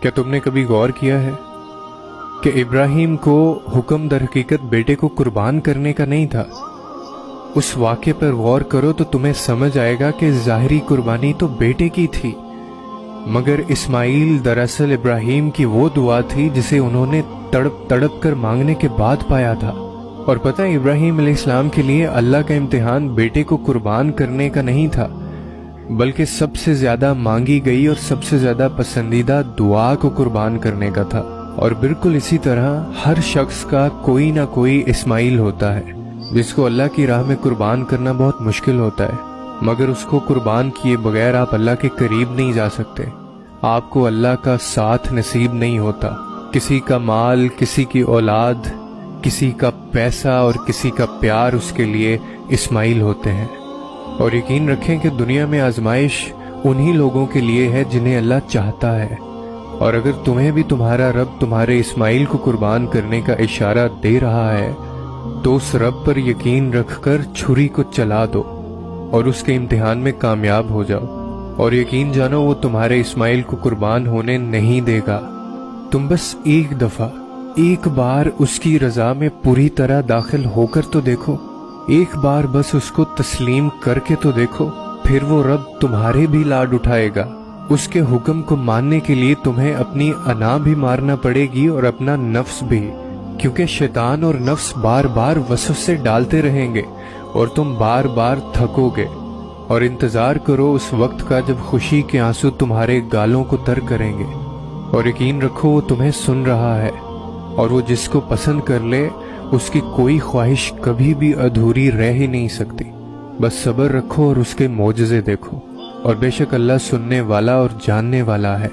کیا تم نے کبھی غور کیا ہے کہ ابراہیم کو حکم در حقیقت بیٹے کو قربان کرنے کا نہیں تھا؟ اس واقعے پر غور کرو تو تمہیں سمجھ آئے گا کہ ظاہری قربانی تو بیٹے کی تھی، مگر اسماعیل دراصل ابراہیم کی وہ دعا تھی جسے انہوں نے تڑپ تڑپ کر مانگنے کے بعد پایا تھا۔ اور پتہ ہے ابراہیم علیہ السلام کے لیے اللہ کا امتحان بیٹے کو قربان کرنے کا نہیں تھا، بلکہ سب سے زیادہ مانگی گئی اور سب سے زیادہ پسندیدہ دعا کو قربان کرنے کا تھا۔ اور بالکل اسی طرح ہر شخص کا کوئی نہ کوئی اسماعیل ہوتا ہے جس کو اللہ کی راہ میں قربان کرنا بہت مشکل ہوتا ہے، مگر اس کو قربان کیے بغیر آپ اللہ کے قریب نہیں جا سکتے، آپ کو اللہ کا ساتھ نصیب نہیں ہوتا۔ کسی کا مال، کسی کی اولاد، کسی کا پیسہ اور کسی کا پیار اس کے لیے اسماعیل ہوتے ہیں۔ اور یقین رکھیں کہ دنیا میں آزمائش انہی لوگوں کے لیے ہے جنہیں اللہ چاہتا ہے، اور اگر تمہیں بھی تمہارا رب تمہارے اسماعیل کو قربان کرنے کا اشارہ دے رہا ہے تو اس رب پر یقین رکھ کر چھری کو چلا دو اور اس کے امتحان میں کامیاب ہو جاؤ، اور یقین جانو وہ تمہارے اسماعیل کو قربان ہونے نہیں دے گا۔ تم بس ایک دفعہ، ایک بار اس کی رضا میں پوری طرح داخل ہو کر تو دیکھو، ایک بار بس اس کو تسلیم کر کے تو دیکھو، پھر وہ رب تمہارے بھی لاڈ اٹھائے گا۔ اس کے حکم کو ماننے کے لیے تمہیں اپنی انا بھی مارنا پڑے گی اور اپنا نفس بھی، کیونکہ شیطان اور نفس بار بار وسوسے ڈالتے رہیں گے اور تم بار بار تھکو گے۔ اور انتظار کرو اس وقت کا جب خوشی کے آنسو تمہارے گالوں کو تر کریں گے، اور یقین رکھو وہ تمہیں سن رہا ہے، اور وہ جس کو پسند کر لے اس کی کوئی خواہش کبھی بھی ادھوری رہ ہی نہیں سکتی۔ بس صبر رکھو اور اس کے معجزے دیکھو، اور بے شک اللہ سننے والا اور جاننے والا ہے۔